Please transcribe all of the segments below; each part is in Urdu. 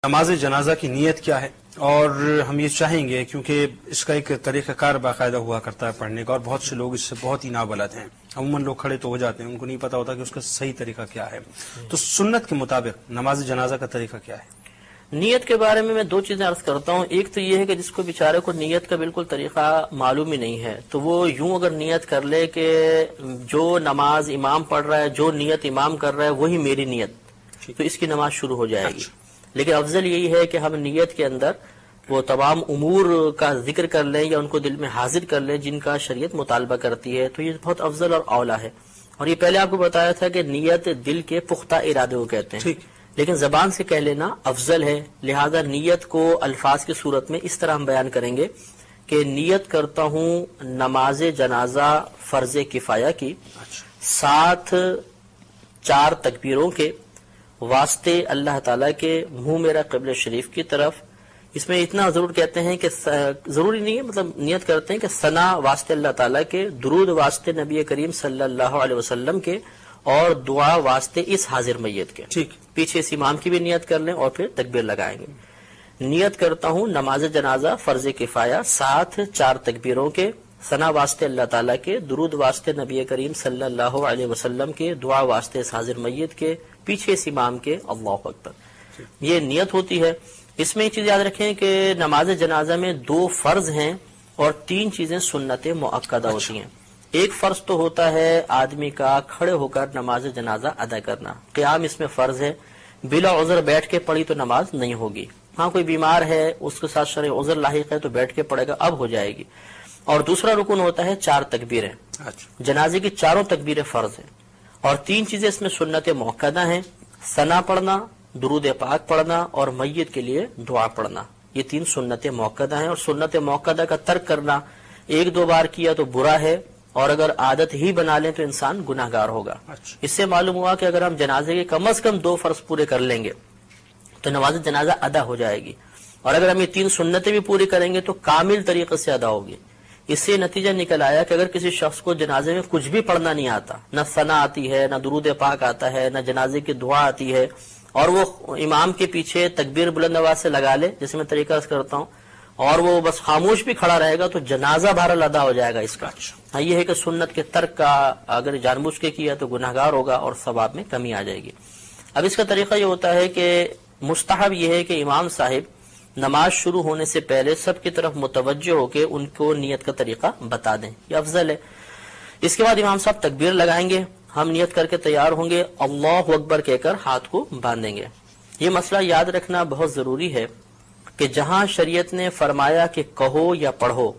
نماز جنازہ کی نیت کیا ہے؟ اور ہم یہ چاہیں گے کیونکہ اس کا ایک طریقہ کار باقاعدہ ہوا کرتا ہے پڑھنے کا، اور بہت سے لوگ اس سے بہت ہی نابلد ہیں، عموماً لوگ کھڑے تو ہو جاتے ہیں، ان کو نہیں پتا ہوتا کہ اس کا صحیح طریقہ کیا ہے۔ تو سنت کے مطابق نماز جنازہ کا طریقہ کیا ہے؟ نیت کے بارے میں دو چیزیں عرض کرتا ہوں۔ ایک تو یہ ہے کہ جس کو بیچارے کو نیت کا بالکل طریقہ معلوم ہی نہیں ہے، تو وہ یوں اگر نیت کر لے کہ جو نماز امام پڑھ رہا ہے، جو نیت امام کر رہا ہے وہی میری نیت، تو اس کی نماز شروع ہو جائے گی۔ لیکن افضل یہی ہے کہ ہم نیت کے اندر وہ تمام امور کا ذکر کر لیں یا ان کو دل میں حاضر کر لیں جن کا شریعت مطالبہ کرتی ہے، تو یہ بہت افضل اور اولا ہے۔ اور یہ پہلے آپ کو بتایا تھا کہ نیت دل کے پختہ ارادے کو کہتے ہیں، لیکن زبان سے کہہ لینا افضل ہے، لہذا نیت کو الفاظ کی صورت میں اس طرح ہم بیان کریں گے کہ نیت کرتا ہوں نماز جنازہ فرض کفایہ کی، ساتھ 4 تکبیروں کے، واسطے اللہ تعالیٰ کے، منہ میرا قبلہ شریف کی طرف۔ اس میں اتنا ضرور کہتے ہیں کہ ضروری نہیں ہے، مطلب نیت کرتے ہیں کہ ثنا واسطے اللہ تعالیٰ کے، درود واسطے نبی کریم صلی اللہ علیہ وسلم کے، اور دعا واسطے اس حاضر میت کے۔ پیچھے اس امام کی بھی نیت کر لیں اور پھر تکبیر لگائیں گے۔ نیت کرتا ہوں نماز جنازہ فرض کفایہ، ساتھ 4 تکبیروں کے، ثنا واسطے اللہ تعالیٰ کے، درود واسطے نبی کریم صلی اللہ علیہ وسلم کے، دعا واسطے اس حاضر میت کے، پیچھے اس امام کے، اللہ اکبر۔ یہ نیت ہوتی ہے۔ اس میں یہ چیز یاد رکھیں کہ نماز جنازہ میں 2 فرض ہیں اور 3 چیزیں سنت مؤکدہ ہوتی ہیں۔ ایک فرض تو ہوتا ہے آدمی کا کھڑے ہو کر نماز جنازہ ادا کرنا، قیام اس میں فرض ہے، بلا عذر بیٹھ کے پڑھی تو نماز نہیں ہوگی۔ ہاں کوئی بیمار ہے، اس کے ساتھ شرعی عذر لاحق ہے تو بیٹھ کے پڑھے گا، اب ہو جائے گی۔ اور دوسرا رکن ہوتا ہے 4 تکبیریں، جنازے کی 4 تکبیریں فرض ہیں، اور 3 چیزیں اس میں سنت مؤکدہ ہیں، ثنا پڑھنا، درود پاک پڑھنا اور میت کے لیے دعا پڑھنا۔ یہ 3 سنت مؤکدہ ہیں، اور سنت مؤکدہ کا ترک کرنا 1-2 بار کیا تو برا ہے، اور اگر عادت ہی بنا لیں تو انسان گناہ گار ہوگا۔ اس سے معلوم ہوا کہ اگر ہم جنازے کے کم از کم 2 فرض پورے کر لیں گے تو نماز جنازہ ادا ہو جائے گی، اور اگر ہم یہ 3 سنتیں بھی پوری کریں گے تو کامل طریقے سے ادا ہوگی۔ اس سے نتیجہ نکل آیا کہ اگر کسی شخص کو جنازے میں کچھ بھی پڑھنا نہیں آتا، نہ ثنا آتی ہے، نہ درود پاک آتا ہے، نہ جنازے کی دعا آتی ہے، اور وہ امام کے پیچھے تکبیر بلند آواز سے لگا لے جیسے میں طریقہ کرتا ہوں، اور وہ بس خاموش بھی کھڑا رہے گا تو جنازہ بہرحال ادا ہو جائے گا اس کا۔ ہاں یہ ہے کہ سنت کے ترک کا اگر جان بوجھ کے کیا تو گناہ گار ہوگا اور ثواب میں کمی آ جائے گی۔ اب اس کا طریقہ یہ ہوتا ہے کہ مستحب یہ ہے کہ امام صاحب نماز شروع ہونے سے پہلے سب کی طرف متوجہ ہو کے ان کو نیت کا طریقہ بتا دیں، یہ افضل ہے۔ اس کے بعد امام صاحب تکبیر لگائیں گے، ہم نیت کر کے تیار ہوں گے، اللہ اکبر کہہ کر ہاتھ کو باندھیں گے۔ یہ مسئلہ یاد رکھنا بہت ضروری ہے کہ جہاں شریعت نے فرمایا کہ کہو یا پڑھو،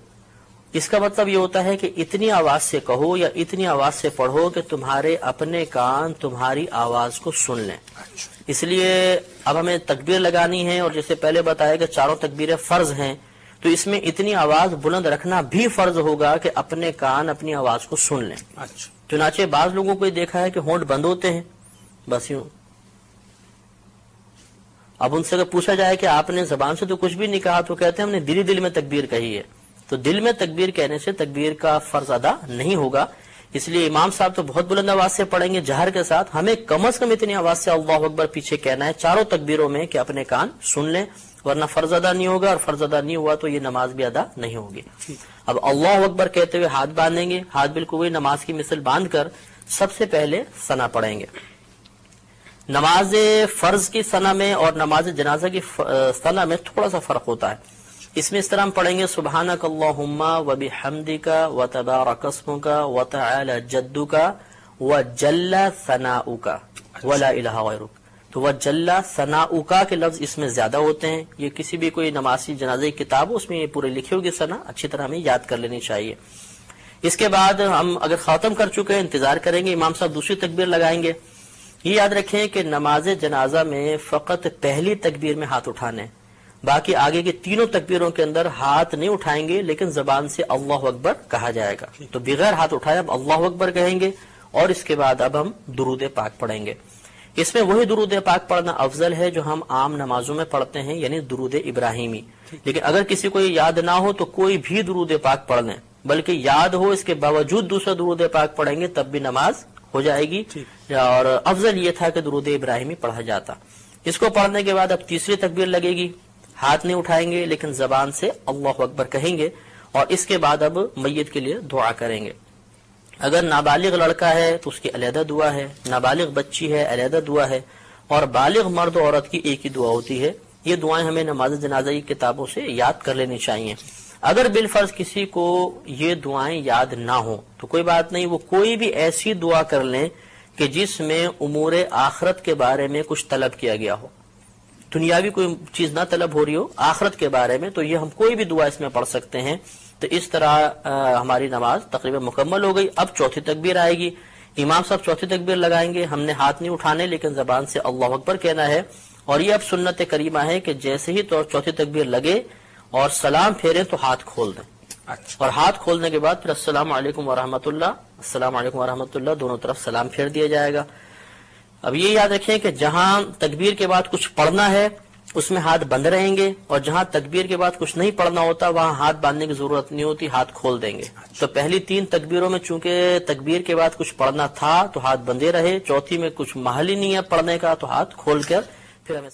اس کا مطلب یہ ہوتا ہے کہ اتنی آواز سے کہو یا اتنی آواز سے پڑھو کہ تمہارے اپنے کان تمہاری آواز کو سن لیں۔ اس لیے اب ہمیں تکبیر لگانی ہے، اور جیسے پہلے بتایا کہ 4 تکبیریں فرض ہیں، تو اس میں اتنی آواز بلند رکھنا بھی فرض ہوگا کہ اپنے کان اپنی آواز کو سن لیں۔ چنانچہ بعض لوگوں کو یہ دیکھا ہے کہ ہونٹ بند ہوتے ہیں، بس یوں۔ اب ان سے اگر پوچھا جائے کہ آپ نے زبان سے تو کچھ بھی نہیں کہا، تو کہتے ہیں ہم نے دل میں تکبیر کہی ہے۔ تو دل میں تکبیر کہنے سے تکبیر کا فرض ادا نہیں ہوگا، اس لیے امام صاحب تو بہت بلند آواز سے پڑھیں گے جہر کے ساتھ، ہمیں کم از کم اتنی آواز سے اللہ اکبر پیچھے کہنا ہے 4 تکبیروں میں کہ اپنے کان سن لیں، ورنہ فرض ادا نہیں ہوگا، اور فرض ادا نہیں ہوا تو یہ نماز بھی ادا نہیں ہوگی۔ اب اللہ اکبر کہتے ہوئے ہاتھ باندھیں گے، ہاتھ بالکل وہی نماز کی مثل باندھ کر سب سے پہلے ثنا پڑھیں گے۔ نماز فرض کی ثنا میں اور نماز جنازہ کی ثنا میں تھوڑا سا فرق ہوتا ہے۔ اس میں اس طرح ہم پڑھیں گے سبحانک اللہم وبحمدک وتبارک اسمک وتعالی جدک وجل ثناؤک ولا الہ غیرک۔ تو وجل ثناؤک کے لفظ اس میں زیادہ ہوتے ہیں، یہ کسی بھی کوئی نمازی جنازے کی کتاب ہو اس میں یہ پورے لکھی ہوگی ثنا، اچھی طرح ہمیں یاد کر لینی چاہیے۔ اس کے بعد ہم اگر ختم کر چکے ہیں انتظار کریں گے، امام صاحب دوسری تکبیر لگائیں گے۔ یہ یاد رکھیں کہ نماز جنازہ میں فقط پہلی تکبیر میں ہاتھ اٹھانے، باقی آگے کی 3 تکبیروں کے اندر ہاتھ نہیں اٹھائیں گے، لیکن زبان سے اللہ اکبر کہا جائے گا۔ تو بغیر ہاتھ اٹھائے اب اللہ اکبر کہیں گے، اور اس کے بعد اب ہم درود پاک پڑھیں گے۔ اس میں وہی درود پاک پڑھنا افضل ہے جو ہم عام نمازوں میں پڑھتے ہیں، یعنی درود ابراہیمی۔ لیکن اگر کسی کو یاد نہ ہو تو کوئی بھی درود پاک پڑھ لیں، بلکہ یاد ہو اس کے باوجود دوسرا درود پاک پڑھیں گے تب بھی نماز ہو جائے گی، اور افضل یہ تھا کہ درود ابراہیمی پڑھا جاتا۔ اس کو پڑھنے کے بعد اب تیسری تکبیر لگے گی، ہاتھ نہیں اٹھائیں گے لیکن زبان سے اللہ اکبر کہیں گے، اور اس کے بعد اب میت کے لیے دعا کریں گے۔ اگر نابالغ لڑکا ہے تو اس کی علیحدہ دعا ہے، نابالغ بچی ہے علیحدہ دعا ہے، اور بالغ مرد و عورت کی ایک ہی دعا ہوتی ہے۔ یہ دعائیں ہمیں نماز جنازہ کی کتابوں سے یاد کر لینی چاہیے۔ اگر بالفرض کسی کو یہ دعائیں یاد نہ ہوں تو کوئی بات نہیں، وہ کوئی بھی ایسی دعا کر لیں کہ جس میں امور آخرت کے بارے میں کچھ طلب کیا گیا ہو، دنیاوی کوئی چیز نہ طلب ہو رہی ہو، آخرت کے بارے میں، تو یہ ہم کوئی بھی دعا اس میں پڑھ سکتے ہیں۔ تو اس طرح ہماری نماز تقریباً مکمل ہو گئی۔ اب چوتھی تکبیر آئے گی، امام صاحب چوتھی تکبیر لگائیں گے، ہم نے ہاتھ نہیں اٹھانے لیکن زبان سے اللہ اکبر کہنا ہے، اور یہ اب سنت کریمہ ہے کہ جیسے ہی چوتھی تکبیر لگے اور سلام پھیریں تو ہاتھ کھول دیں، اور ہاتھ کھولنے کے بعد پھر السلام علیکم ورحمۃ اللہ، السلام علیکم ورحمۃ اللہ، دونوں طرف سلام پھیر دیا جائے گا۔ اب یہ یاد رکھیں کہ جہاں تکبیر کے بعد کچھ پڑھنا ہے اس میں ہاتھ بند رہیں گے، اور جہاں تکبیر کے بعد کچھ نہیں پڑھنا ہوتا وہاں ہاتھ باندھنے کی ضرورت نہیں ہوتی، ہاتھ کھول دیں گے۔ تو پہلی 3 تکبیروں میں چونکہ تکبیر کے بعد کچھ پڑھنا تھا تو ہاتھ بندے رہے، چوتھی میں کچھ محل ہی نہیں ہے پڑھنے کا تو ہاتھ کھول کر پھر ہمیں